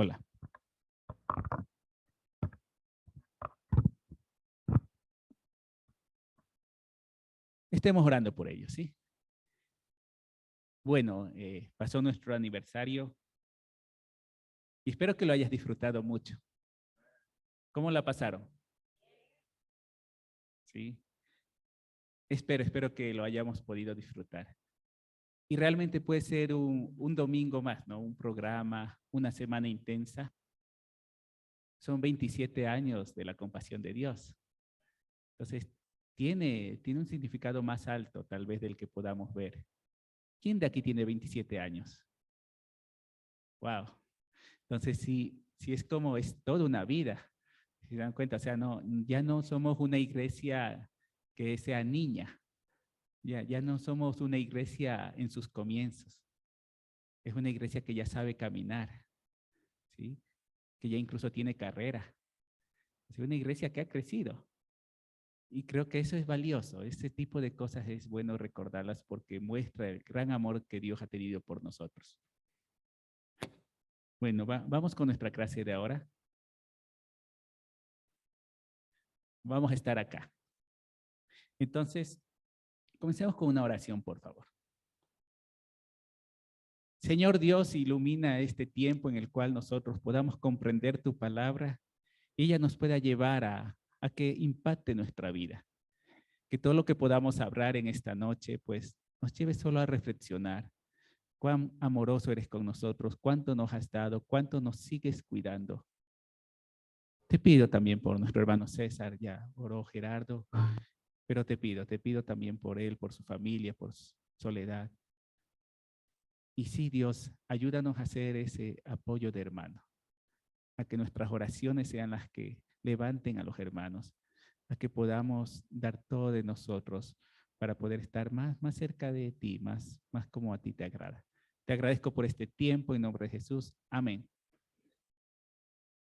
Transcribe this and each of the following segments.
Hola. Estemos orando por ellos, ¿sí? Bueno, pasó nuestro aniversario y espero que lo hayas disfrutado mucho. ¿Cómo la pasaron? Sí. Espero que lo hayamos podido disfrutar. Y realmente puede ser un domingo más, ¿no? Un programa, una semana intensa. Son 27 años de la compasión de Dios. Entonces, tiene un significado más alto, tal vez, del que podamos ver. ¿Quién de aquí tiene 27 años? Wow. Entonces, sí es como es toda una vida. ¿Se dan cuenta? O sea, no, ya no somos una iglesia que sea niña. Ya no somos una iglesia en sus comienzos. Es una iglesia que ya sabe caminar, ¿sí? Que ya incluso tiene carrera. Es una iglesia que ha crecido. Y creo que eso es valioso. Ese tipo de cosas es bueno recordarlas porque muestra el gran amor que Dios ha tenido por nosotros. Bueno, vamos con nuestra clase de ahora. Vamos a estar acá. Entonces, comencemos con una oración, por favor. Señor Dios, ilumina este tiempo en el cual nosotros podamos comprender tu palabra y ella nos pueda llevar a que impacte nuestra vida. Que todo lo que podamos hablar en esta noche, pues nos lleve solo a reflexionar cuán amoroso eres con nosotros, cuánto nos has dado, cuánto nos sigues cuidando. Te pido también por nuestro hermano César, ya oró Gerardo, pero te pido también por él, por su familia, por su Soledad. Y sí, Dios, ayúdanos a hacer ese apoyo de hermano, a que nuestras oraciones sean las que levanten a los hermanos, a que podamos dar todo de nosotros para poder estar más cerca de ti, más como a ti te agrada. Te agradezco por este tiempo en nombre de Jesús. Amén.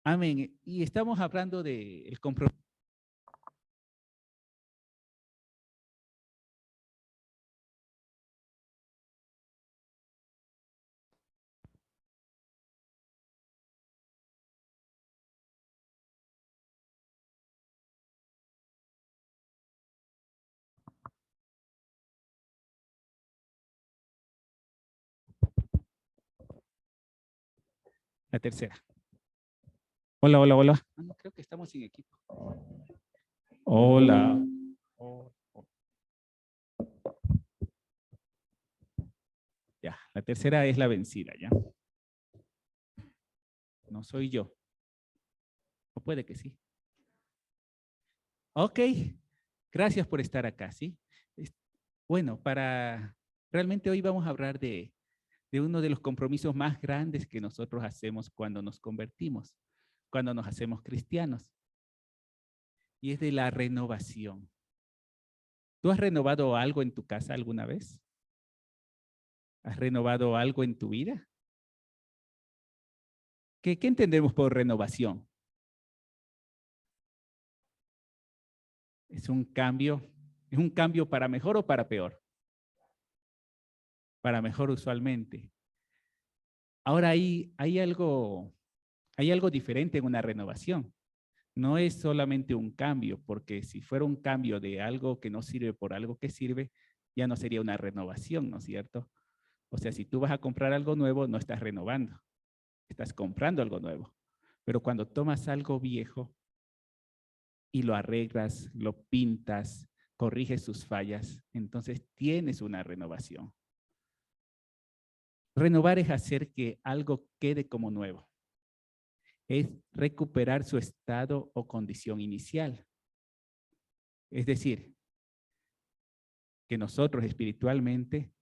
Amén. Y estamos hablando del compromiso. La tercera. Hola. No, creo que estamos sin equipo. Hola. Ya, la tercera es la vencida, ¿ya? No soy yo. O puede que sí. Ok, gracias por estar acá, ¿sí? Bueno, realmente hoy vamos a hablar de uno de los compromisos más grandes que nosotros hacemos cuando nos convertimos, cuando nos hacemos cristianos, y es de la renovación. ¿Tú has renovado algo en tu casa alguna vez? ¿Has renovado algo en tu vida? ¿Qué entendemos por renovación? ¿Es un cambio para mejor o para peor? Para mejor usualmente. Ahora hay algo diferente en una renovación. No es solamente un cambio, porque si fuera un cambio de algo que no sirve por algo que sirve, ya no sería una renovación, ¿no es cierto? O sea, si tú vas a comprar algo nuevo, no estás renovando, estás comprando algo nuevo. Pero cuando tomas algo viejo y lo arreglas, lo pintas, corriges sus fallas, entonces tienes una renovación. Renovar es hacer que algo quede como nuevo. Es recuperar su estado o condición inicial. Es decir, que nosotros espiritualmente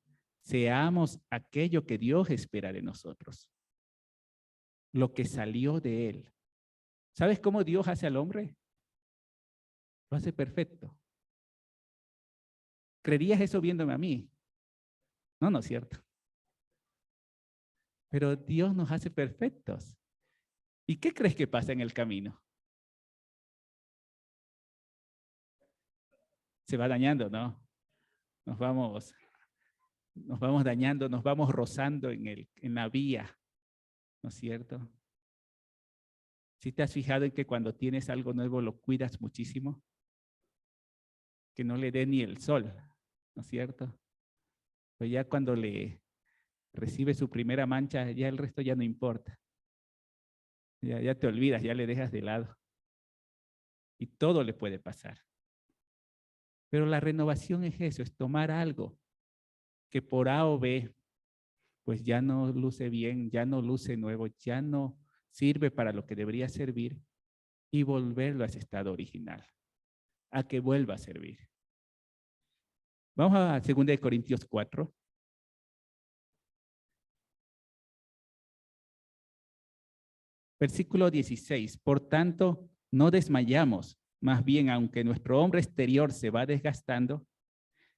seamos aquello que Dios espera de nosotros, lo que salió de Él. ¿Sabes cómo Dios hace al hombre? Lo hace perfecto. ¿Creerías eso viéndome a mí? No, no es cierto. Pero Dios nos hace perfectos. ¿Y qué crees que pasa en el camino? Se va dañando, ¿no? Nos vamos, nos vamos dañando, nos vamos rozando en la vía, ¿no es cierto? ¿Sí te has fijado en que cuando tienes algo nuevo lo cuidas muchísimo? Que no le dé ni el sol, ¿no es cierto? Pero ya cuando le recibe su primera mancha, ya el resto ya no importa. Ya te olvidas, ya le dejas de lado. Y todo le puede pasar. Pero la renovación es eso, es tomar algo que por A o B, pues ya no luce bien, ya no luce nuevo, ya no sirve para lo que debería servir y volverlo a ese estado original, a que vuelva a servir. Vamos a 2 Corintios 4. Versículo 16. Por tanto, no desmayamos, más bien aunque nuestro hombre exterior se va desgastando,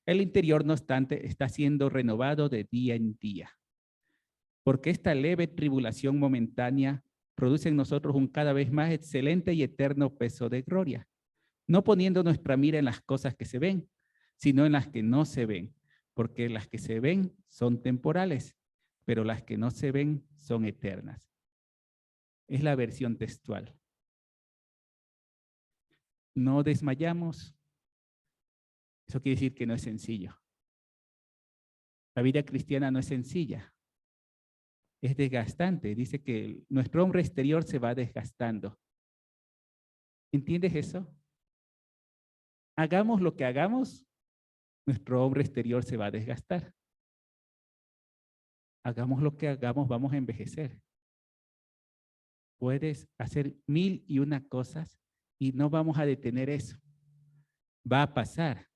el interior, no obstante, está siendo renovado de día en día. Porque esta leve tribulación momentánea produce en nosotros un cada vez más excelente y eterno peso de gloria, no poniendo nuestra mira en las cosas que se ven, sino en las que no se ven, porque las que se ven son temporales, pero las que no se ven son eternas. Es la versión textual. No desmayamos. Eso quiere decir que no es sencillo. La vida cristiana no es sencilla, es desgastante. Dice que nuestro hombre exterior se va desgastando. ¿Entiendes eso? Hagamos lo que hagamos, nuestro hombre exterior se va a desgastar. Hagamos lo que hagamos, vamos a envejecer. Puedes hacer 1001 cosas y no vamos a detener eso. Va a pasar.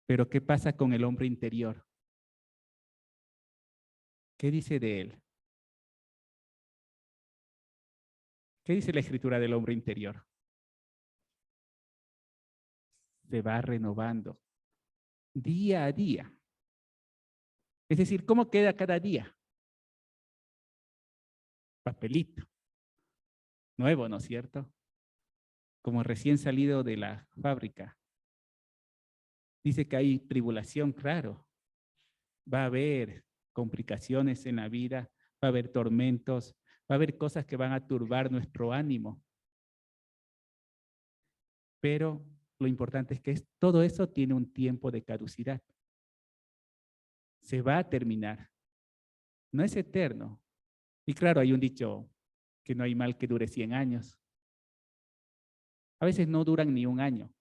Pero ¿qué pasa con el hombre interior? ¿Qué dice de él? ¿Qué dice la escritura del hombre interior? Se va renovando día a día. Es decir, ¿cómo queda cada día? Papelito. Nuevo, ¿no es cierto? Como recién salido de la fábrica. Dice que hay tribulación, claro. Va a haber complicaciones en la vida, va a haber tormentos, va a haber cosas que van a turbar nuestro ánimo. Pero lo importante es que todo eso tiene un tiempo de caducidad. Se va a terminar. No es eterno. Y claro, hay un dicho que no hay mal que dure 100 años. A veces no duran ni un año.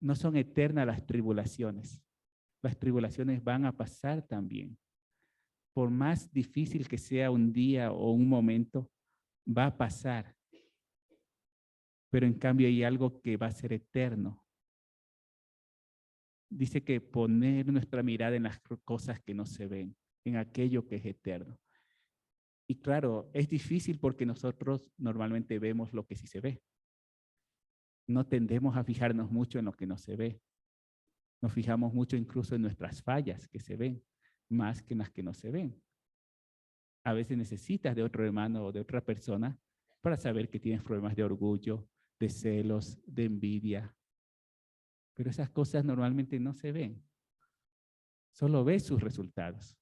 No son eternas las tribulaciones. Las tribulaciones van a pasar también. Por más difícil que sea un día o un momento, va a pasar. Pero en cambio hay algo que va a ser eterno. Dice que poner nuestra mirada en las cosas que no se ven, en aquello que es eterno. Y claro, es difícil porque nosotros normalmente vemos lo que sí se ve. No tendemos a fijarnos mucho en lo que no se ve. Nos fijamos mucho incluso en nuestras fallas que se ven, más que en las que no se ven. A veces necesitas de otro hermano o de otra persona para saber que tienes problemas de orgullo, de celos, de envidia. Pero esas cosas normalmente no se ven. Solo ves sus resultados.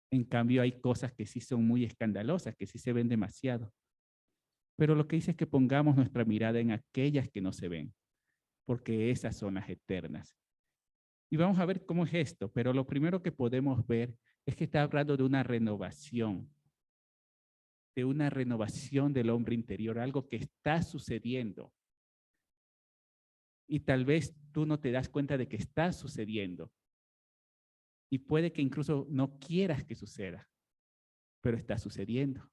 En cambio, hay cosas que sí son muy escandalosas, que sí se ven demasiado. Pero lo que dice es que pongamos nuestra mirada en aquellas que no se ven, porque esas son las eternas. Y vamos a ver cómo es esto, pero lo primero que podemos ver es que está hablando de una renovación del hombre interior, algo que está sucediendo. Y tal vez tú no te das cuenta de que está sucediendo. Y puede que incluso no quieras que suceda, pero está sucediendo.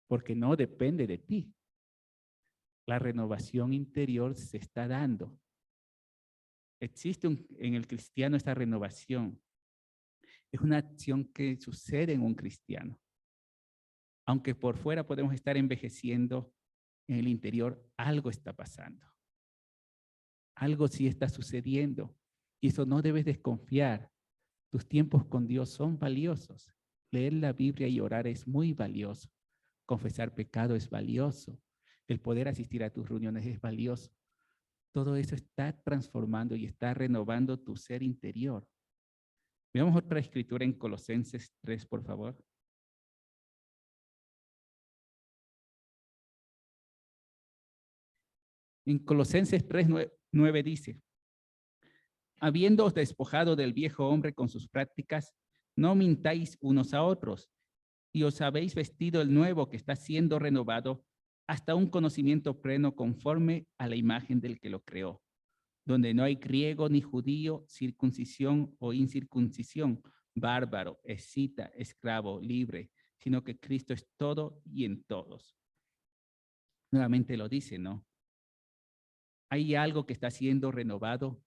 Porque no depende de ti. La renovación interior se está dando. Existe en el cristiano esta renovación. Es una acción que sucede en un cristiano. Aunque por fuera podemos estar envejeciendo, en el interior algo está pasando. Algo sí está sucediendo. Y eso no debes desconfiar. Tus tiempos con Dios son valiosos. Leer la Biblia y orar es muy valioso. Confesar pecado es valioso. El poder asistir a tus reuniones es valioso. Todo eso está transformando y está renovando tu ser interior. Veamos otra escritura en Colosenses 3, por favor. En Colosenses 3:9 dice, habiéndoos despojado del viejo hombre con sus prácticas, no mintáis unos a otros, y os habéis vestido el nuevo que está siendo renovado hasta un conocimiento pleno conforme a la imagen del que lo creó, donde no hay griego ni judío, circuncisión o incircuncisión, bárbaro, escita, esclavo, libre, sino que Cristo es todo y en todos. Nuevamente lo dice, ¿no? Hay algo que está siendo renovado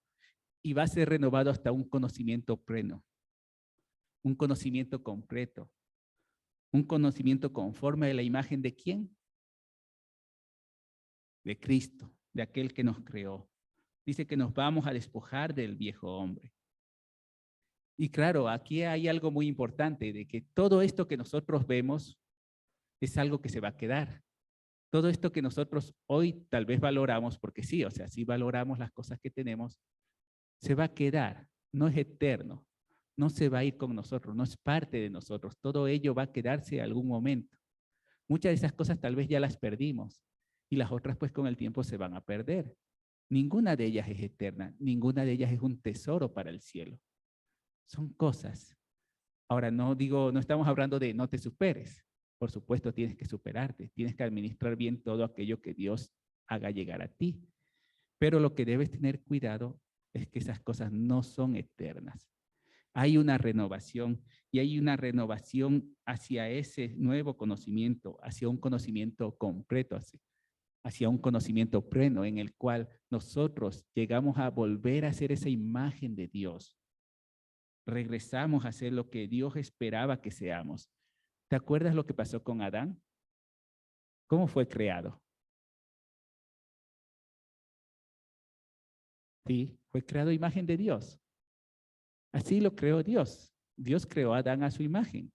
y va a ser renovado hasta un conocimiento pleno, un conocimiento completo, un conocimiento conforme a la imagen de ¿quién? De Cristo, de aquel que nos creó. Dice que nos vamos a despojar del viejo hombre. Y claro, aquí hay algo muy importante, de que todo esto que nosotros vemos es algo que se va a quedar. Todo esto que nosotros hoy tal vez valoramos, porque sí, o sea, sí valoramos las cosas que tenemos, se va a quedar, no es eterno, no se va a ir con nosotros, no es parte de nosotros, todo ello va a quedarse en algún momento. Muchas de esas cosas tal vez ya las perdimos y las otras pues con el tiempo se van a perder. Ninguna de ellas es eterna, ninguna de ellas es un tesoro para el cielo. Son cosas. Ahora no estamos hablando de no te superes. Por supuesto tienes que superarte, tienes que administrar bien todo aquello que Dios haga llegar a ti. Pero lo que debes tener cuidado es que esas cosas no son eternas. Hay una renovación y hay una renovación hacia ese nuevo conocimiento, hacia un conocimiento completo, hacia un conocimiento pleno en el cual nosotros llegamos a volver a ser esa imagen de Dios. Regresamos a ser lo que Dios esperaba que seamos. ¿Te acuerdas lo que pasó con Adán? ¿Cómo fue creado? Sí, fue creado a imagen de Dios. Así lo creó Dios. Dios creó a Adán a su imagen.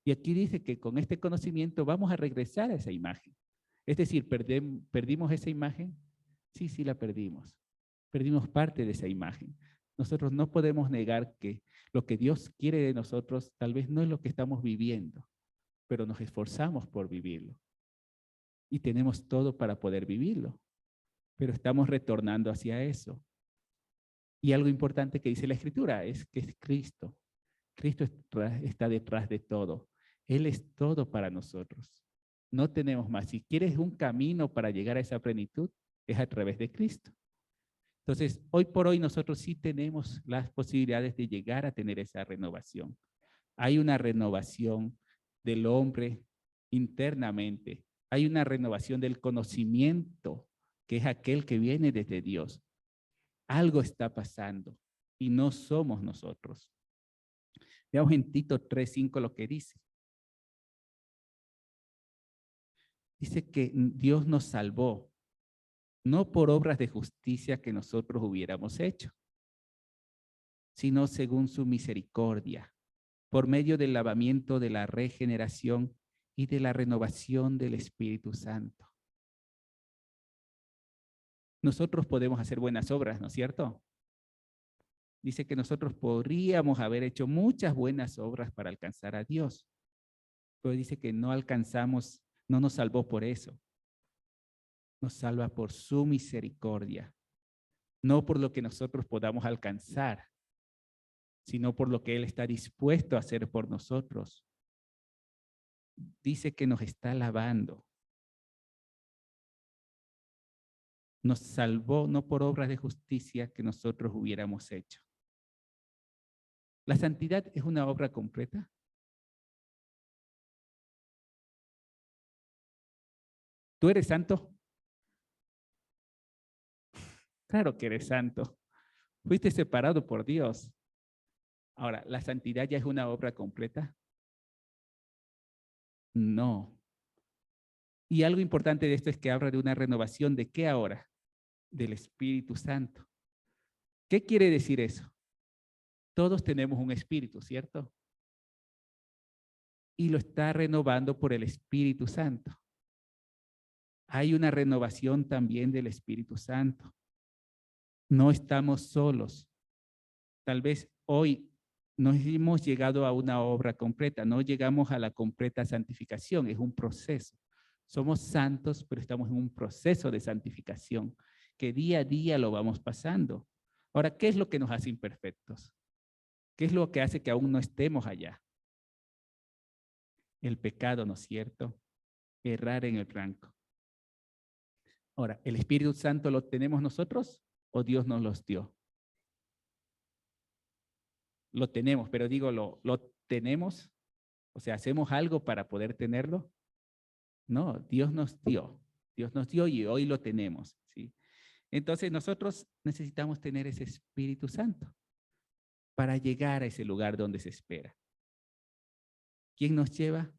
Y aquí dice que con este conocimiento vamos a regresar a esa imagen. Es decir, ¿perdimos esa imagen? Sí, sí la perdimos. Perdimos parte de esa imagen. Nosotros no podemos negar que lo que Dios quiere de nosotros tal vez no es lo que estamos viviendo, pero nos esforzamos por vivirlo. Y tenemos todo para poder vivirlo, pero estamos retornando hacia eso. Y algo importante que dice la Escritura es que es Cristo. Cristo está detrás de todo. Él es todo para nosotros. No tenemos más. Si quieres un camino para llegar a esa plenitud, es a través de Cristo. Entonces, hoy por hoy nosotros sí tenemos las posibilidades de llegar a tener esa renovación. Hay una renovación del hombre internamente. Hay una renovación del conocimiento, que es aquel que viene desde Dios. Algo está pasando y no somos nosotros. Veamos en Tito 3:5 lo que dice. Dice que Dios nos salvó, no por obras de justicia que nosotros hubiéramos hecho, sino según su misericordia, por medio del lavamiento de la regeneración y de la renovación del Espíritu Santo. Nosotros podemos hacer buenas obras, ¿no es cierto? Dice que nosotros podríamos haber hecho muchas buenas obras para alcanzar a Dios, pero dice que no alcanzamos, no nos salvó por eso. Nos salva por su misericordia, no por lo que nosotros podamos alcanzar, sino por lo que Él está dispuesto a hacer por nosotros. Dice que nos está lavando. Nos salvó no por obras de justicia que nosotros hubiéramos hecho. ¿La santidad es una obra completa? ¿Tú eres santo? Claro que eres santo. Fuiste separado por Dios. Ahora, ¿la santidad ya es una obra completa? No. Y algo importante de esto es que habla de una renovación. ¿De qué ahora? Del Espíritu Santo. ¿Qué quiere decir eso? Todos tenemos un espíritu, ¿cierto? Y lo está renovando por el Espíritu Santo. Hay una renovación también del Espíritu Santo. No estamos solos. Tal vez hoy no hemos llegado a una obra completa, no llegamos a la completa santificación, es un proceso. Somos santos, pero estamos en un proceso de santificación que día a día lo vamos pasando. Ahora, ¿qué es lo que nos hace imperfectos? ¿Qué es lo que hace que aún no estemos allá? El pecado, ¿no es cierto? Errar en el blanco. Ahora, ¿el Espíritu Santo lo tenemos nosotros o Dios nos los dio? Lo tenemos, pero digo, ¿lo tenemos? O sea, ¿hacemos algo para poder tenerlo? No, Dios nos dio. Dios nos dio y hoy lo tenemos, ¿sí? Entonces nosotros necesitamos tener ese Espíritu Santo para llegar a ese lugar donde se espera. ¿Quién nos lleva?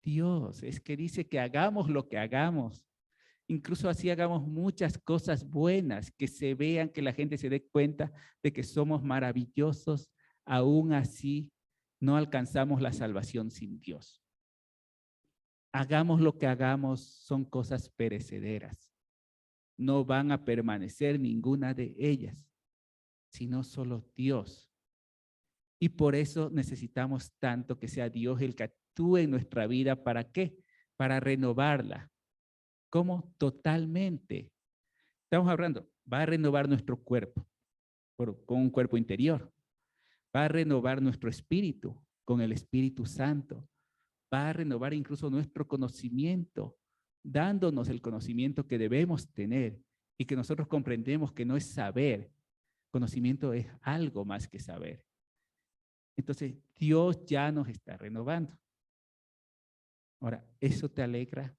Dios. Es que dice que hagamos lo que hagamos. Incluso así hagamos muchas cosas buenas, que se vean, que la gente se dé cuenta de que somos maravillosos. Aún así, no alcanzamos la salvación sin Dios. Hagamos lo que hagamos, son cosas perecederas. No van a permanecer ninguna de ellas, sino solo Dios. Y por eso necesitamos tanto que sea Dios el que actúe en nuestra vida. ¿Para qué? Para renovarla. ¿Cómo? Totalmente. Estamos hablando, va a renovar nuestro cuerpo con un cuerpo interior. Va a renovar nuestro espíritu con el Espíritu Santo. Va a renovar incluso nuestro conocimiento, dándonos el conocimiento que debemos tener y que nosotros comprendemos que no es saber. Conocimiento es algo más que saber. Entonces, Dios ya nos está renovando. Ahora, ¿eso te alegra?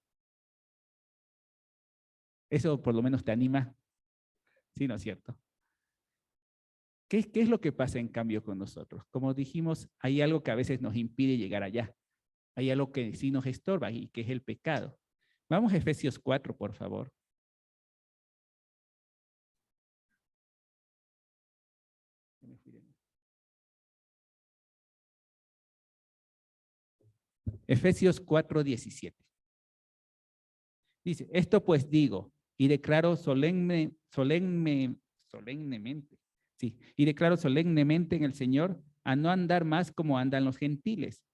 ¿Eso por lo menos te anima? Sí, ¿no es cierto? ¿Qué es lo que pasa en cambio con nosotros? Como dijimos, hay algo que a veces nos impide llegar allá. Hay algo que sí nos estorba y que es el pecado. Vamos a Efesios 4, por favor. Efesios 4:17. Dice, esto pues digo y declaro solemnemente, sí, y declaro solemnemente en el Señor a no andar más como andan los gentiles.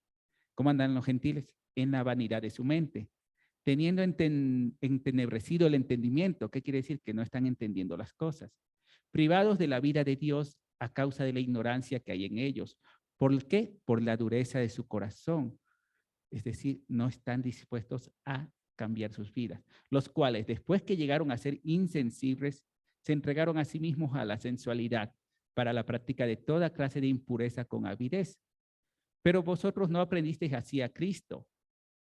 ¿Cómo andan los gentiles? En la vanidad de su mente, teniendo entenebrecido el entendimiento. ¿Qué quiere decir? Que no están entendiendo las cosas. Privados de la vida de Dios a causa de la ignorancia que hay en ellos. ¿Por qué? Por la dureza de su corazón. Es decir, no están dispuestos a cambiar sus vidas, los cuales después que llegaron a ser insensibles, se entregaron a sí mismos a la sensualidad para la práctica de toda clase de impureza con avidez. Pero vosotros no aprendisteis así a Cristo,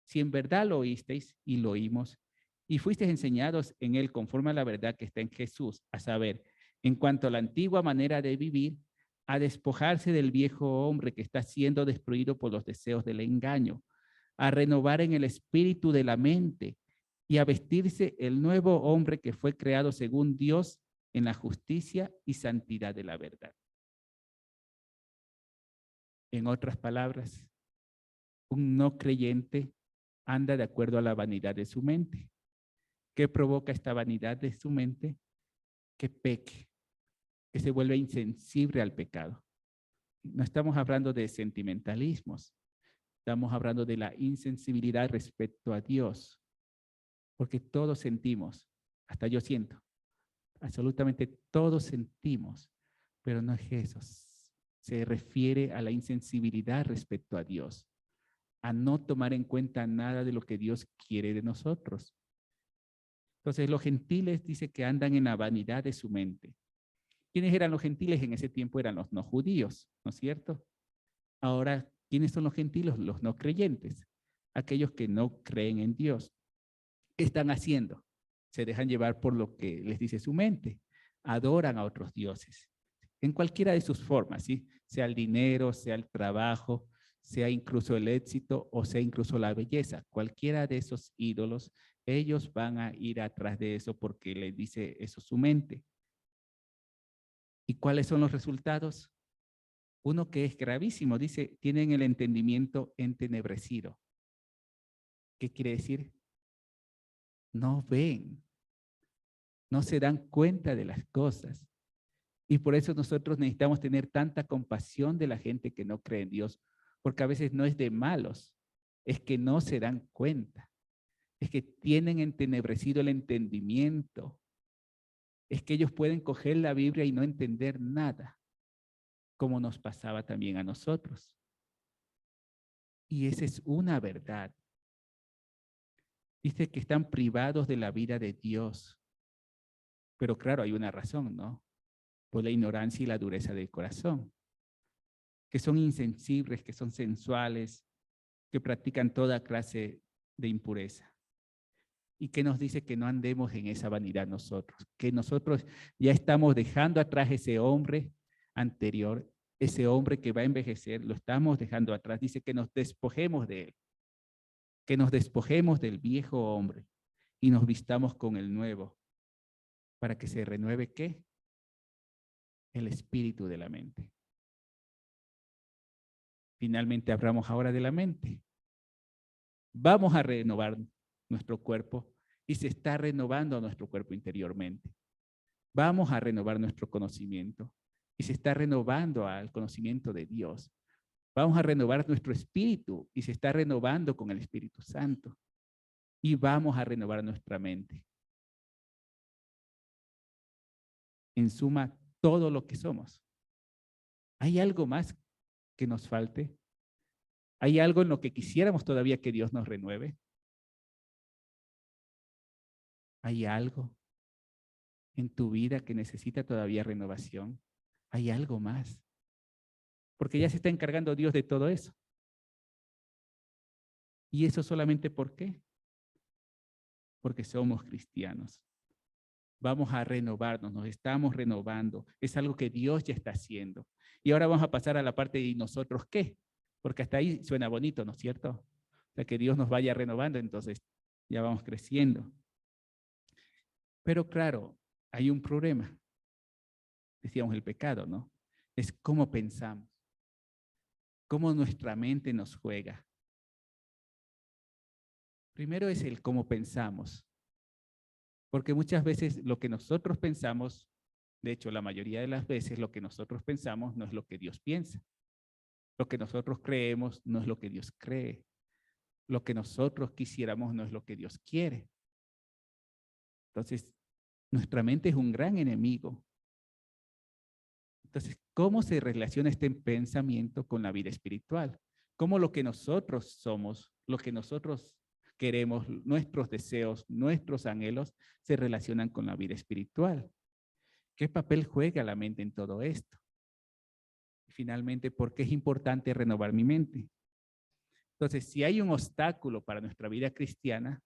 si en verdad lo oísteis y lo oímos, y fuisteis enseñados en él conforme a la verdad que está en Jesús, a saber, en cuanto a la antigua manera de vivir, a despojarse del viejo hombre que está siendo destruido por los deseos del engaño, a renovar en el espíritu de la mente y a vestirse el nuevo hombre que fue creado según Dios en la justicia y santidad de la verdad. En otras palabras, un no creyente anda de acuerdo a la vanidad de su mente. ¿Qué provoca esta vanidad de su mente? Que peque, que se vuelva insensible al pecado. No estamos hablando de sentimentalismos, estamos hablando de la insensibilidad respecto a Dios, porque todos sentimos, hasta yo siento, absolutamente todos sentimos, pero no es eso. Se refiere a la insensibilidad respecto a Dios, a no tomar en cuenta nada de lo que Dios quiere de nosotros. Entonces los gentiles dice que andan en la vanidad de su mente. ¿Quiénes eran los gentiles en ese tiempo? Eran los no judíos, ¿no es cierto? Ahora, ¿quiénes son los gentiles? Los no creyentes, aquellos que no creen en Dios. ¿Qué están haciendo? Se dejan llevar por lo que les dice su mente. Adoran a otros dioses, en cualquiera de sus formas, ¿sí? Sea el dinero, sea el trabajo, sea incluso el éxito o sea incluso la belleza. Cualquiera de esos ídolos, ellos van a ir atrás de eso porque les dice eso su mente. ¿Y cuáles son los resultados? Uno que es gravísimo, dice, tienen el entendimiento entenebrecido. ¿Qué quiere decir? No ven, no se dan cuenta de las cosas. Y por eso nosotros necesitamos tener tanta compasión de la gente que no cree en Dios, porque a veces no es de malos, es que no se dan cuenta. es que tienen entenebrecido el entendimiento, es que ellos pueden coger la Biblia y no entender nada, como nos pasaba también a nosotros. Y esa es una verdad. Dice que están privados de la vida de Dios. Pero claro, hay una razón, ¿no? Por la ignorancia y la dureza del corazón. Que son insensibles, que son sensuales, que practican toda clase de impureza. Y que nos dice que no andemos en esa vanidad nosotros, que nosotros ya estamos dejando atrás ese hombre anterior, ese hombre que va a envejecer, lo estamos dejando atrás. Dice que nos despojemos de él, que nos despojemos del viejo hombre y nos vistamos con el nuevo, para que se renueve, ¿qué? El espíritu de la mente. Finalmente hablamos ahora de la mente. Vamos a renovar nuestro cuerpo y se está renovando nuestro cuerpo interiormente. Vamos a renovar nuestro conocimiento y se está renovando al conocimiento de Dios. Vamos a renovar nuestro espíritu y se está renovando con el Espíritu Santo. Y vamos a renovar nuestra mente. En suma, todo lo que somos. ¿Hay algo más que nos falte? ¿Hay algo en lo que quisiéramos todavía que Dios nos renueve? ¿Hay algo en tu vida que necesita todavía renovación? ¿Hay algo más? Porque ya se está encargando Dios de todo eso. ¿Y eso solamente por qué? Porque somos cristianos. Vamos a renovarnos, nos estamos renovando. Es algo que Dios ya está haciendo. Y ahora vamos a pasar a la parte de nosotros qué, porque hasta ahí suena bonito, ¿no es cierto? O sea, que Dios nos vaya renovando, entonces ya vamos creciendo. Pero claro, hay un problema. Decíamos el pecado, ¿no? Es cómo pensamos, cómo nuestra mente nos juega. Primero es el cómo pensamos, porque muchas veces lo que nosotros pensamos, de hecho la mayoría de las veces lo que nosotros pensamos no es lo que Dios piensa. Lo que nosotros creemos no es lo que Dios cree. Lo que nosotros quisiéramos no es lo que Dios quiere. Entonces, nuestra mente es un gran enemigo. Entonces, ¿cómo se relaciona este pensamiento con la vida espiritual? ¿Cómo lo que nosotros somos, lo que nosotros queremos, nuestros deseos, nuestros anhelos, se relacionan con la vida espiritual? ¿Qué papel juega la mente en todo esto? Y finalmente, ¿por qué es importante renovar mi mente? Entonces, si hay un obstáculo para nuestra vida cristiana,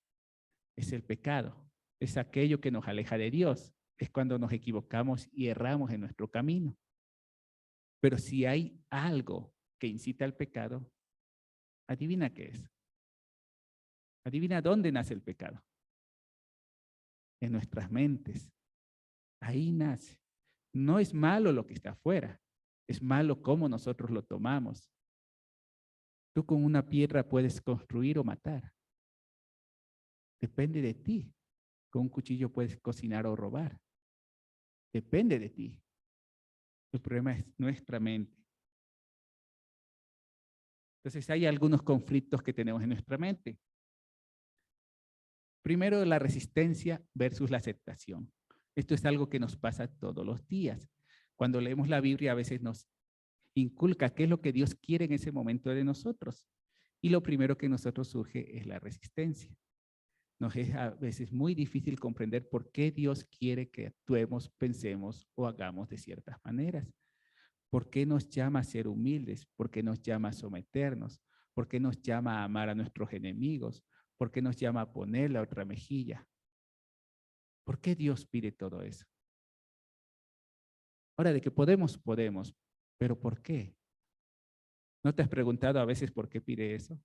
es el pecado. Es aquello que nos aleja de Dios. Es cuando nos equivocamos y erramos en nuestro camino. Pero si hay algo que incita al pecado, adivina qué es. Adivina dónde nace el pecado. En nuestras mentes. Ahí nace. No es malo lo que está afuera. Es malo cómo nosotros lo tomamos. Tú con una piedra puedes construir o matar. Depende de ti. Con un cuchillo puedes cocinar o robar. Depende de ti. El problema es nuestra mente. Entonces hay algunos conflictos que tenemos en nuestra mente. Primero, la resistencia versus la aceptación. Esto es algo que nos pasa todos los días. Cuando leemos la Biblia a veces nos inculca qué es lo que Dios quiere en ese momento de nosotros. Y lo primero que en nosotros surge es la resistencia. Nos es a veces muy difícil comprender por qué Dios quiere que actuemos, pensemos o hagamos de ciertas maneras. ¿Por qué nos llama a ser humildes? ¿Por qué nos llama a someternos? ¿Por qué nos llama a amar a nuestros enemigos? ¿Por qué nos llama a poner la otra mejilla? ¿Por qué Dios pide todo eso? Ahora, de que podemos, podemos, pero ¿por qué? ¿No te has preguntado a veces por qué pide eso?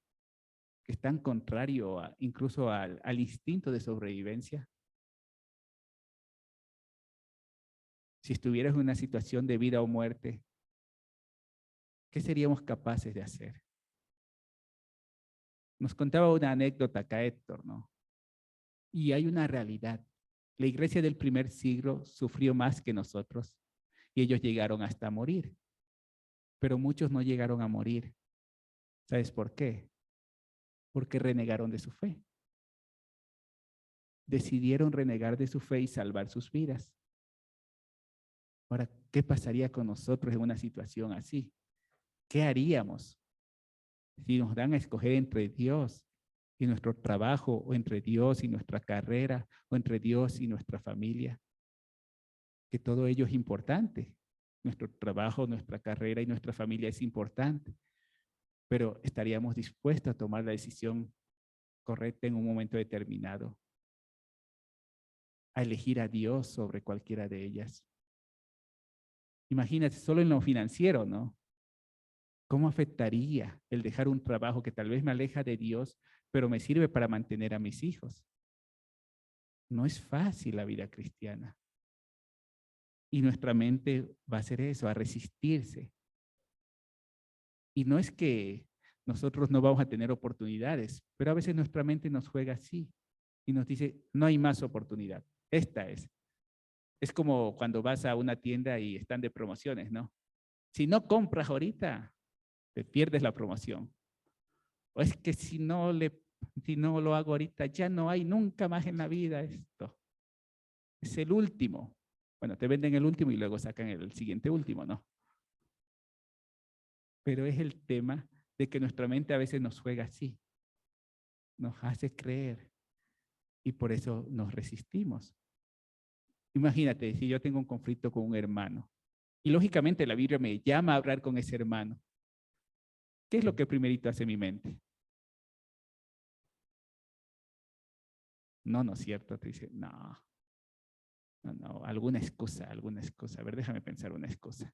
Que es tan contrario incluso al instinto de sobrevivencia. Si estuvieras en una situación de vida o muerte, ¿qué seríamos capaces de hacer? Nos contaba una anécdota acá Héctor, ¿no? Y hay una realidad. La iglesia del primer siglo sufrió más que nosotros y ellos llegaron hasta morir. Pero muchos no llegaron a morir. ¿Sabes por qué? Porque renegaron de su fe. decidieron renegar de su fe y salvar sus vidas. Ahora, ¿qué pasaría con nosotros en una situación así? ¿Qué haríamos si nos dan a escoger entre Dios y nuestro trabajo, o entre Dios y nuestra carrera, o entre Dios y nuestra familia? Que todo ello es importante. Nuestro trabajo, nuestra carrera y nuestra familia es importante, pero estaríamos dispuestos a tomar la decisión correcta en un momento determinado, a elegir a Dios sobre cualquiera de ellas. Imagínate, solo en lo financiero, ¿no? ¿Cómo afectaría el dejar un trabajo que tal vez me aleja de Dios, pero me sirve para mantener a mis hijos? No es fácil la vida cristiana. Y nuestra mente va a hacer eso, a resistirse. Y no es que nosotros no vamos a tener oportunidades, pero a veces nuestra mente nos juega así y nos dice, no hay más oportunidad, esta es. Es como cuando vas a una tienda y están de promociones, ¿no? Si no compras ahorita, te pierdes la promoción. O es que si no lo hago ahorita, ya no hay nunca más en la vida esto. Es el último. Bueno, te venden el último y luego sacan el siguiente último, ¿no? Pero es el tema de que nuestra mente a veces nos juega así. Nos hace creer y por eso nos resistimos. Imagínate, si yo tengo un conflicto con un hermano y lógicamente la Biblia me llama a hablar con ese hermano, ¿qué es lo que primerito hace mi mente? No, no es cierto. Te dice, no, alguna excusa. A ver, déjame pensar una excusa.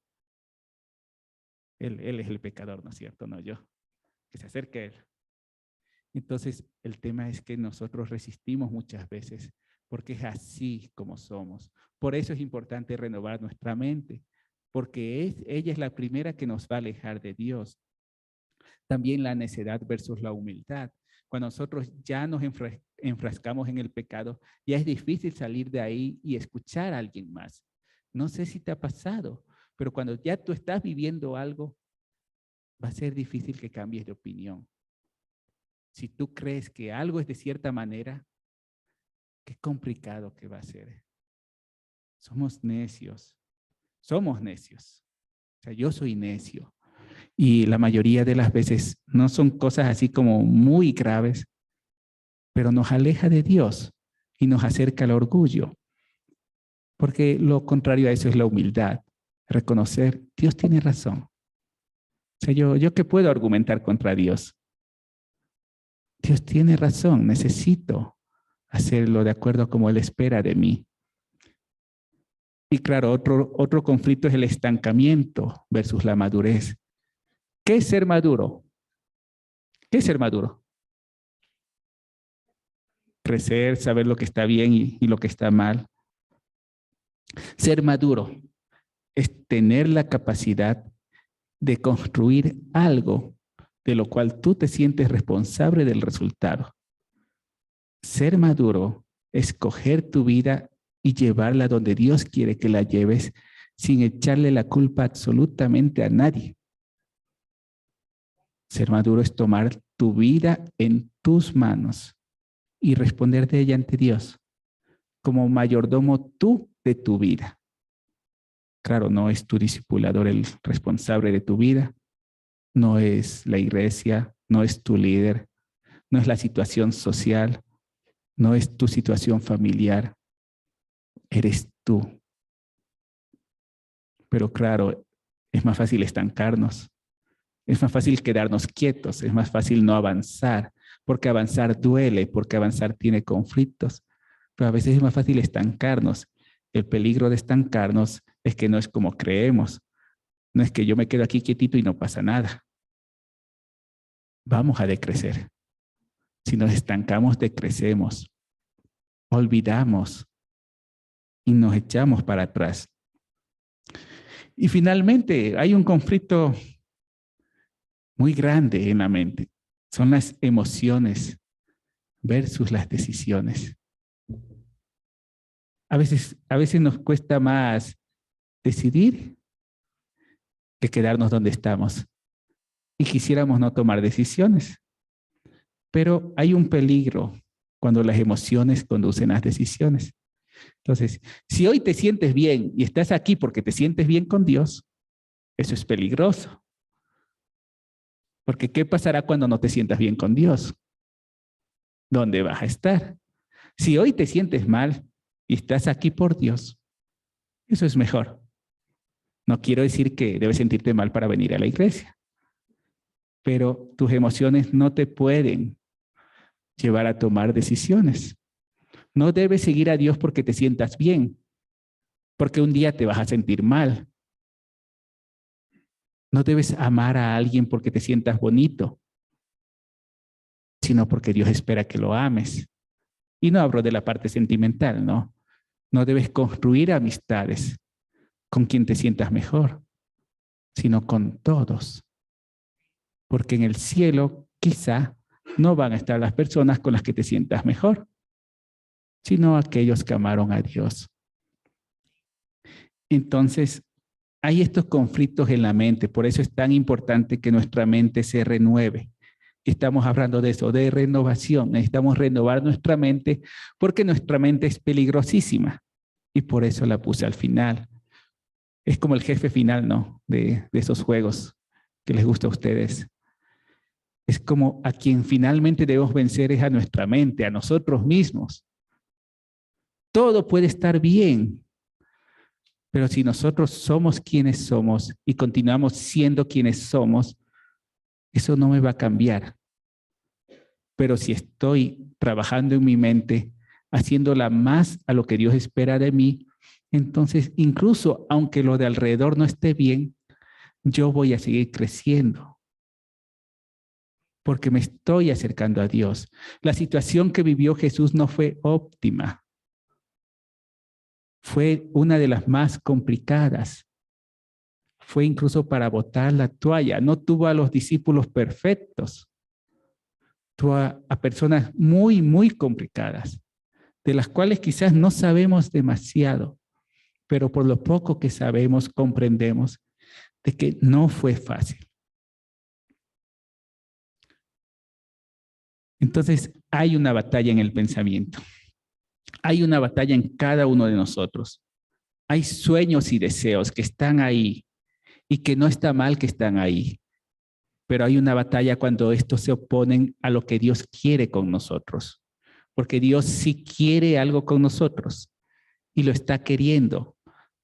Él es el pecador, ¿no es cierto? No yo. Que se acerque a él. Entonces, el tema es que nosotros resistimos muchas veces porque es así como somos. Por eso es importante renovar nuestra mente, porque ella es la primera que nos va a alejar de Dios. También la necedad versus la humildad. Cuando nosotros ya nos enfrascamos en el pecado, ya es difícil salir de ahí y escuchar a alguien más. No sé si te ha pasado, pero cuando ya tú estás viviendo algo, va a ser difícil que cambies de opinión. Si tú crees que algo es de cierta manera, qué complicado que va a ser. Somos necios. O sea, yo soy necio. Y la mayoría de las veces no son cosas así como muy graves, pero nos aleja de Dios y nos acerca al orgullo. Porque lo contrario a eso es la humildad. Reconocer, Dios tiene razón. O sea, yo qué puedo argumentar contra Dios. Dios tiene razón, necesito hacerlo de acuerdo a como Él espera de mí. Y claro, otro conflicto es el estancamiento versus la madurez. ¿Qué es ser maduro? ¿Qué es ser maduro? Crecer, saber lo que está bien y lo que está mal. Ser maduro es tener la capacidad de construir algo de lo cual tú te sientes responsable del resultado. Ser maduro es coger tu vida y llevarla donde Dios quiere que la lleves sin echarle la culpa absolutamente a nadie. Ser maduro es tomar tu vida en tus manos y responder de ella ante Dios como mayordomo tú de tu vida. Claro, no es tu discipulador el responsable de tu vida, no es la iglesia, no es tu líder, no es la situación social, no es tu situación familiar, eres tú. Pero claro, es más fácil estancarnos, es más fácil quedarnos quietos, es más fácil no avanzar, porque avanzar duele, porque avanzar tiene conflictos, pero a veces es más fácil estancarnos. El peligro de estancarnos es que no es como creemos, no es que yo me quedo aquí quietito y no pasa nada. Vamos a decrecer. Si nos estancamos, decrecemos, olvidamos y nos echamos para atrás. Y finalmente hay un conflicto muy grande en la mente. Son las emociones versus las decisiones. A veces nos cuesta más decidir que quedarnos donde estamos. Y quisiéramos no tomar decisiones. Pero hay un peligro cuando las emociones conducen a las decisiones. Entonces, si hoy te sientes bien y estás aquí porque te sientes bien con Dios, eso es peligroso. Porque ¿qué pasará cuando no te sientas bien con Dios? ¿Dónde vas a estar? Si hoy te sientes mal y estás aquí por Dios, eso es mejor. No quiero decir que debes sentirte mal para venir a la iglesia, pero tus emociones no te pueden llevar a tomar decisiones. No debes seguir a Dios porque te sientas bien, porque un día te vas a sentir mal. No debes amar a alguien porque te sientas bonito, sino porque Dios espera que lo ames. Y no hablo de la parte sentimental, ¿no? No debes construir amistades con quien te sientas mejor, sino con todos. Porque en el cielo quizá no van a estar las personas con las que te sientas mejor, sino aquellos que amaron a Dios. Entonces, hay estos conflictos en la mente, por eso es tan importante que nuestra mente se renueve. Estamos hablando de eso, de renovación. Necesitamos renovar nuestra mente porque nuestra mente es peligrosísima y por eso la puse al final. Es como el jefe final, ¿no? De esos juegos que les gusta a ustedes. Es como a quien finalmente debemos vencer es a nuestra mente, a nosotros mismos. Todo puede estar bien, pero si nosotros somos quienes somos y continuamos siendo quienes somos, eso no me va a cambiar. Pero si estoy trabajando en mi mente, haciéndola más a lo que Dios espera de mí, entonces incluso aunque lo de alrededor no esté bien, yo voy a seguir creciendo. Porque me estoy acercando a Dios. La situación que vivió Jesús no fue óptima. Fue una de las más complicadas. Fue incluso para botar la toalla. No tuvo a los discípulos perfectos. Tuvo a personas muy, muy complicadas, de las cuales quizás no sabemos demasiado, pero por lo poco que sabemos, comprendemos de que no fue fácil. Entonces, hay una batalla en el pensamiento. Hay una batalla en cada uno de nosotros. Hay sueños y deseos que están ahí y que no está mal que están ahí. Pero hay una batalla cuando estos se oponen a lo que Dios quiere con nosotros. Porque Dios sí quiere algo con nosotros y lo está queriendo.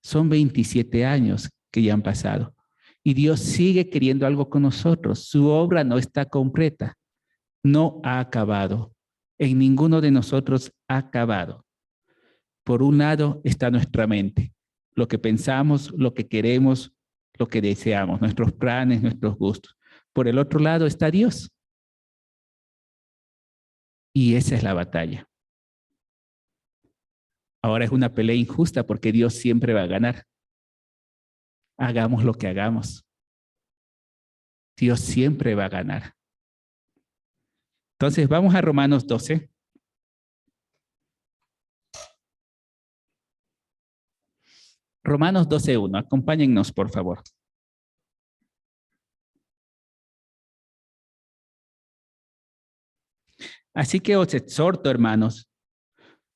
Son 27 años que ya han pasado y Dios sigue queriendo algo con nosotros. Su obra no está completa, no ha acabado. En ninguno de nosotros ha acabado. Por un lado está nuestra mente, lo que pensamos, lo que queremos, lo que deseamos, nuestros planes, nuestros gustos. Por el otro lado está Dios. Y esa es la batalla. Ahora es una pelea injusta porque Dios siempre va a ganar. Hagamos lo que hagamos. Dios siempre va a ganar. Entonces vamos a Romanos 12. Romanos 12:1. Acompáñennos, por favor. Así que os exhorto, hermanos,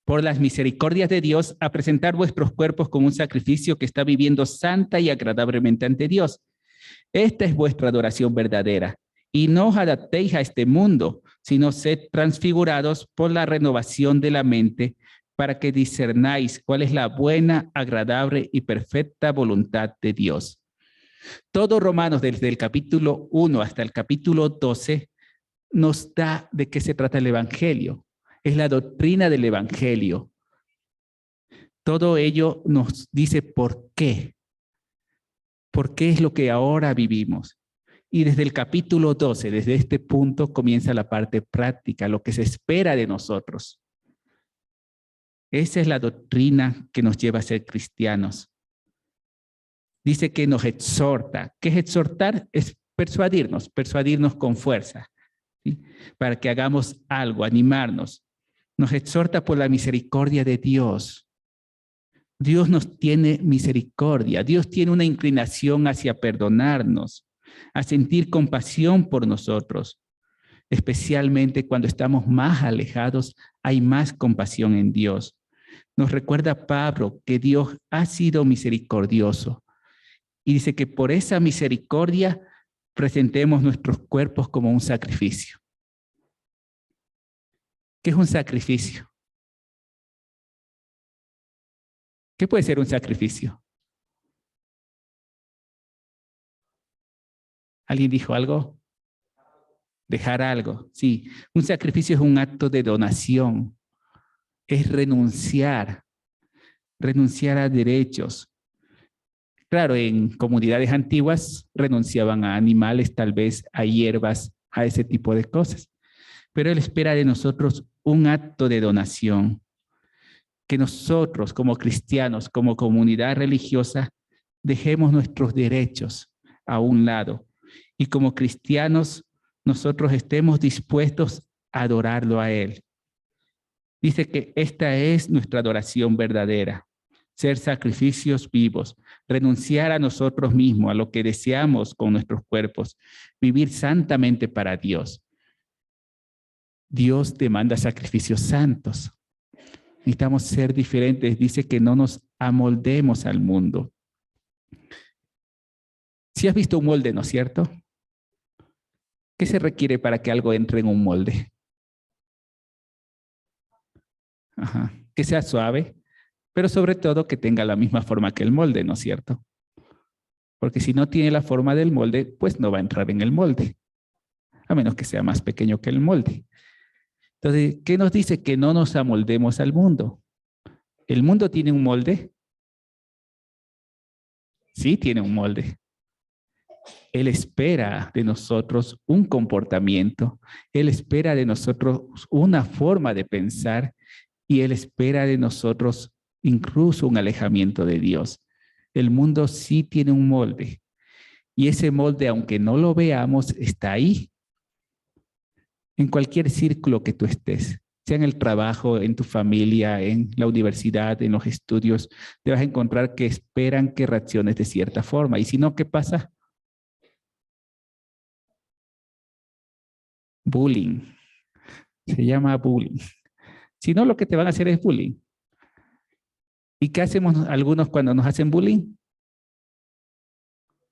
por las misericordias de Dios, a presentar vuestros cuerpos como un sacrificio que está viviendo santa y agradablemente ante Dios. Esta es vuestra adoración verdadera. Y no os adaptéis a este mundo, sino sed transfigurados por la renovación de la mente, para que discernáis cuál es la buena, agradable y perfecta voluntad de Dios. Todo Romanos, desde el capítulo 1 hasta el capítulo 12, nos da de qué se trata el Evangelio. Es la doctrina del Evangelio. Todo ello nos dice por qué. ¿Por qué es lo que ahora vivimos? Y desde el capítulo 12, desde este punto, comienza la parte práctica, lo que se espera de nosotros. Esa es la doctrina que nos lleva a ser cristianos. Dice que nos exhorta. ¿Qué es exhortar? Es persuadirnos con fuerza, ¿sí? Para que hagamos algo, animarnos. Nos exhorta por la misericordia de Dios. Dios nos tiene misericordia. Dios tiene una inclinación hacia perdonarnos, a sentir compasión por nosotros, especialmente cuando estamos más alejados hay más compasión en Dios. Nos recuerda Pablo que Dios ha sido misericordioso y dice que por esa misericordia presentemos nuestros cuerpos como un sacrificio. ¿Qué es un sacrificio? ¿Qué puede ser un sacrificio? ¿Alguien dijo algo? Dejar algo, sí. Un sacrificio es un acto de donación. Es renunciar a derechos. Claro, en comunidades antiguas renunciaban a animales, tal vez a hierbas, a ese tipo de cosas. Pero Él espera de nosotros un acto de donación. Que nosotros como cristianos, como comunidad religiosa, dejemos nuestros derechos a un lado. Y como cristianos, nosotros estemos dispuestos a adorarlo a Él. Dice que esta es nuestra adoración verdadera. Ser sacrificios vivos, renunciar a nosotros mismos, a lo que deseamos con nuestros cuerpos, vivir santamente para Dios. Dios demanda sacrificios santos. Necesitamos ser diferentes. Dice que no nos amoldemos al mundo. Si has visto un molde, ¿no es cierto? ¿Qué se requiere para que algo entre en un molde? Ajá. Que sea suave, pero sobre todo que tenga la misma forma que el molde, ¿no es cierto? Porque si no tiene la forma del molde, pues no va a entrar en el molde, a menos que sea más pequeño que el molde. Entonces, ¿qué nos dice? Que no nos amoldemos al mundo. ¿El mundo tiene un molde? Sí, tiene un molde. Él espera de nosotros un comportamiento, Él espera de nosotros una forma de pensar y Él espera de nosotros incluso un alejamiento de Dios. El mundo sí tiene un molde y ese molde, aunque no lo veamos, está ahí. En cualquier círculo que tú estés, sea en el trabajo, en tu familia, en la universidad, en los estudios, te vas a encontrar que esperan que reacciones de cierta forma. Y si no, ¿qué pasa? Bullying. Se llama bullying. Si no, lo que te van a hacer es bullying. ¿Y qué hacemos algunos cuando nos hacen bullying?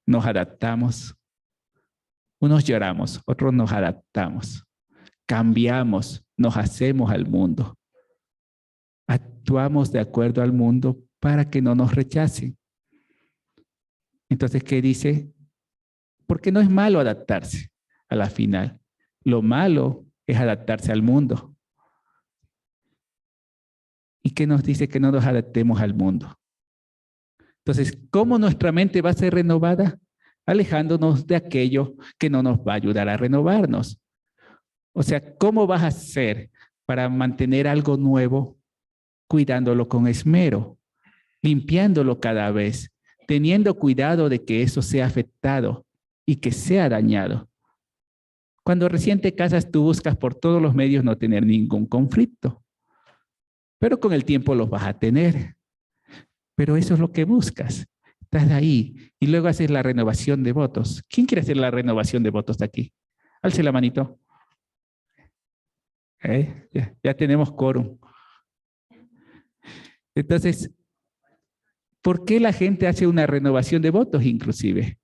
Nos adaptamos. Unos lloramos, otros nos adaptamos. Cambiamos, nos hacemos al mundo. Actuamos de acuerdo al mundo para que no nos rechacen. Entonces, ¿qué dice? Porque no es malo adaptarse a la final. Lo malo es adaptarse al mundo. ¿Y qué nos dice? Que no nos adaptemos al mundo. Entonces, ¿cómo nuestra mente va a ser renovada? Alejándonos de aquello que no nos va a ayudar a renovarnos. O sea, ¿cómo vas a hacer para mantener algo nuevo cuidándolo con esmero, limpiándolo cada vez, teniendo cuidado de que eso sea afectado y que sea dañado? Cuando recién te casas, tú buscas por todos los medios no tener ningún conflicto, pero con el tiempo los vas a tener. Pero eso es lo que buscas. Estás ahí y luego haces la renovación de votos. ¿Quién quiere hacer la renovación de votos de aquí? Alce la manito. Ya tenemos quórum. Entonces, ¿por qué la gente hace una renovación de votos inclusive?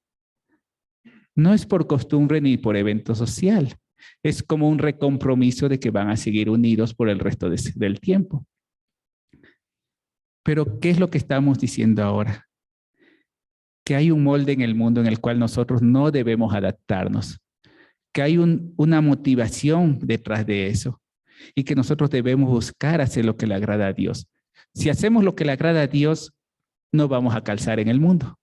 No es por costumbre ni por evento social. Es como un recompromiso de que van a seguir unidos por el resto del tiempo. Pero, ¿qué es lo que estamos diciendo ahora? Que hay un molde en el mundo en el cual nosotros no debemos adaptarnos. Que hay una motivación detrás de eso. Y que nosotros debemos buscar hacer lo que le agrada a Dios. Si hacemos lo que le agrada a Dios, no vamos a calzar en el mundo.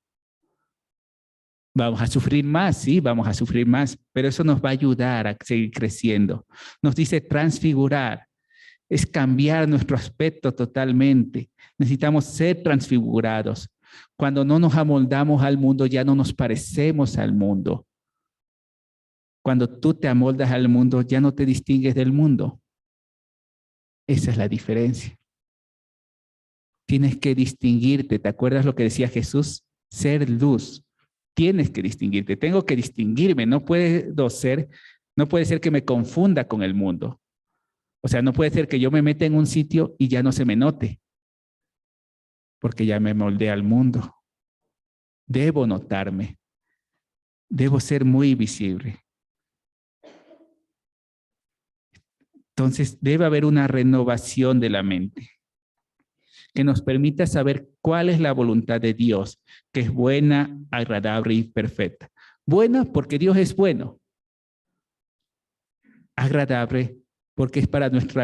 Vamos a sufrir más, sí, vamos a sufrir más, pero eso nos va a ayudar a seguir creciendo. Nos dice transfigurar, es cambiar nuestro aspecto totalmente. Necesitamos ser transfigurados. Cuando no nos amoldamos al mundo, ya no nos parecemos al mundo. Cuando tú te amoldas al mundo, ya no te distingues del mundo. Esa es la diferencia. Tienes que distinguirte. ¿Te acuerdas lo que decía Jesús? Ser luz. Tienes que distinguirte. Tengo que distinguirme. No puede ser que me confunda con el mundo. O sea, no puede ser que yo me meta en un sitio y ya no se me note, porque ya me moldé al mundo. Debo notarme, debo ser muy visible. Entonces, debe haber una renovación de la mente que nos permita saber cuál es la voluntad de Dios, que es buena, agradable y perfecta. Buena porque Dios es bueno. Agradable porque es para nuestro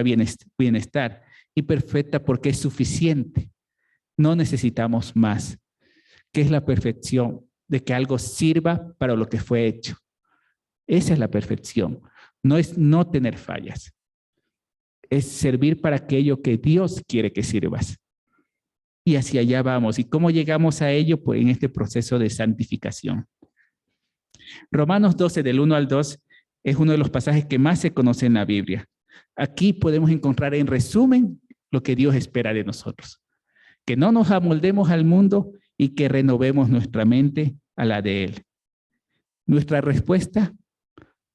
bienestar. Y perfecta porque es suficiente. No necesitamos más. ¿Qué es la perfección? De que algo sirva para lo que fue hecho. Esa es la perfección. No es no tener fallas. Es servir para aquello que Dios quiere que sirvas. Y hacia allá vamos. ¿Y cómo llegamos a ello? Pues en este proceso de santificación. Romanos 12, del 1 al 2, es uno de los pasajes que más se conoce en la Biblia. Aquí podemos encontrar en resumen lo que Dios espera de nosotros. Que no nos amoldemos al mundo y que renovemos nuestra mente a la de Él. Nuestra respuesta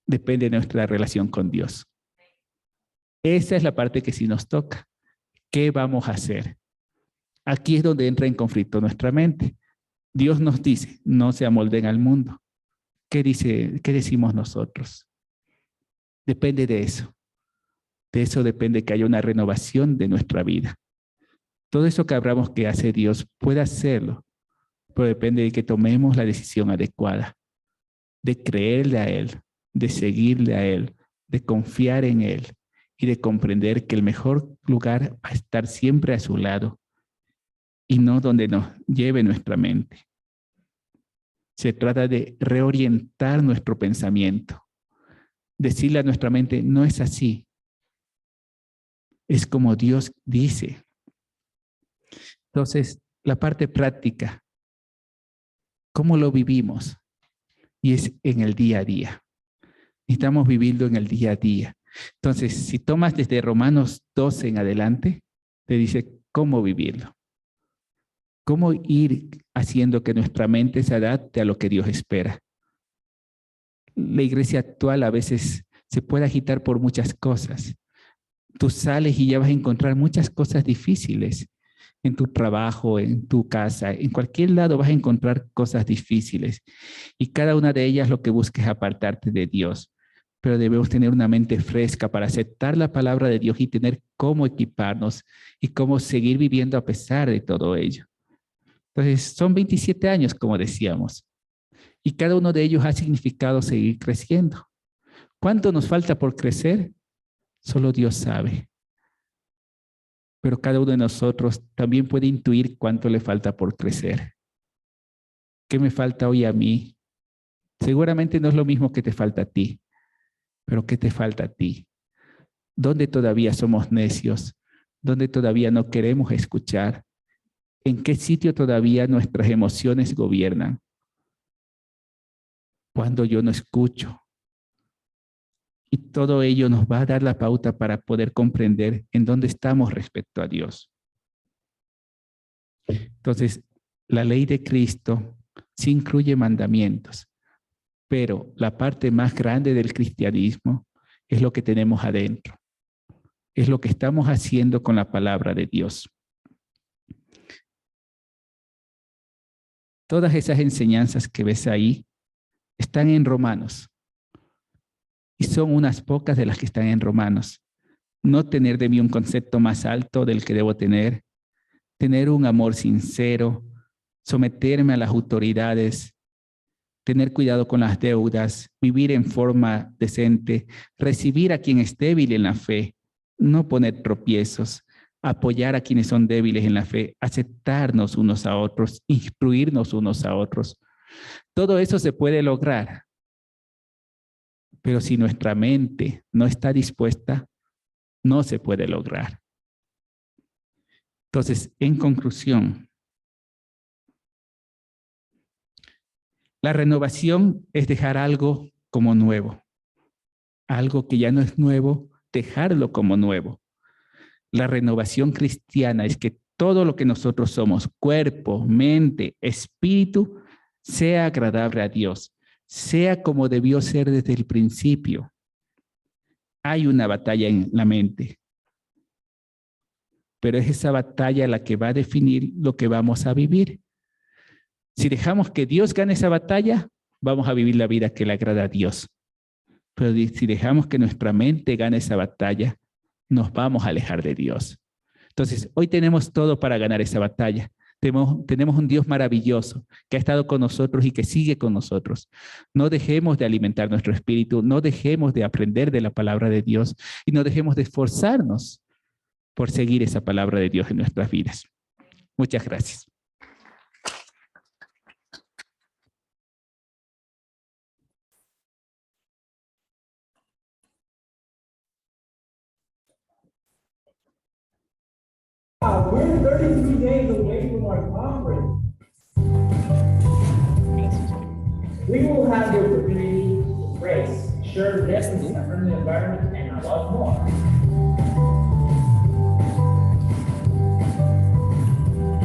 depende de nuestra relación con Dios. Esa es la parte que sí nos toca. ¿Qué vamos a hacer? Aquí es donde entra en conflicto nuestra mente. Dios nos dice, no se amolden al mundo. ¿Qué decimos nosotros? Depende de eso. De eso depende que haya una renovación de nuestra vida. Todo eso que hablamos que hace Dios puede hacerlo, pero depende de que tomemos la decisión adecuada, de creerle a Él, de seguirle a Él, de confiar en Él y de comprender que el mejor lugar va a estar siempre a su lado y no donde nos lleve nuestra mente. Se trata de reorientar nuestro pensamiento, decirle a nuestra mente, no es así, es como Dios dice. Entonces, la parte práctica, ¿cómo lo vivimos? Y es en el día a día. Estamos viviendo en el día a día. Entonces, si tomas desde Romanos 12 en adelante, te dice cómo vivirlo. Cómo ir haciendo que nuestra mente se adapte a lo que Dios espera. La iglesia actual a veces se puede agitar por muchas cosas. Tú sales y ya vas a encontrar muchas cosas difíciles. En tu trabajo, en tu casa, en cualquier lado vas a encontrar cosas difíciles. Y cada una de ellas lo que busca es apartarte de Dios. Pero debemos tener una mente fresca para aceptar la palabra de Dios y tener cómo equiparnos y cómo seguir viviendo a pesar de todo ello. Entonces, son 27 años, como decíamos, y cada uno de ellos ha significado seguir creciendo. ¿Cuánto nos falta por crecer? Solo Dios sabe. Pero cada uno de nosotros también puede intuir cuánto le falta por crecer. ¿Qué me falta hoy a mí? Seguramente no es lo mismo que te falta a ti, pero ¿qué te falta a ti? ¿Dónde todavía somos necios? ¿Dónde todavía no queremos escuchar? ¿En qué sitio todavía nuestras emociones gobiernan? Cuando yo no escucho. Y todo ello nos va a dar la pauta para poder comprender en dónde estamos respecto a Dios. Entonces, la ley de Cristo sí incluye mandamientos, pero la parte más grande del cristianismo es lo que tenemos adentro. Es lo que estamos haciendo con la palabra de Dios. Todas esas enseñanzas que ves ahí están en Romanos. Y son unas pocas de las que están en Romanos. No tener de mí un concepto más alto del que debo tener un amor sincero, someterme a las autoridades, tener cuidado con las deudas, vivir en forma decente, recibir a quien es débil en la fe, no poner tropiezos, apoyar a quienes son débiles en la fe, aceptarnos unos a otros, instruirnos unos a otros. Todo eso se puede lograr, pero si nuestra mente no está dispuesta, no se puede lograr. Entonces, en conclusión, la renovación es dejar algo como nuevo. Algo que ya no es nuevo, dejarlo como nuevo. La renovación cristiana es que todo lo que nosotros somos, cuerpo, mente, espíritu, sea agradable a Dios, sea como debió ser desde el principio. Hay una batalla en la mente, pero es esa batalla la que va a definir lo que vamos a vivir. Si dejamos que Dios gane esa batalla, vamos a vivir la vida que le agrada a Dios. Pero si dejamos que nuestra mente gane esa batalla, nos vamos a alejar de Dios. Entonces, hoy tenemos todo para ganar esa batalla. Tenemos un Dios maravilloso que ha estado con nosotros y que sigue con nosotros. No dejemos de alimentar nuestro espíritu, no dejemos de aprender de la palabra de Dios y no dejemos de esforzarnos por seguir esa palabra de Dios en nuestras vidas. Muchas gracias. We're 33 days away from our conference. We will have the opportunity to race, share lessons in a friendly environment, and a lot more.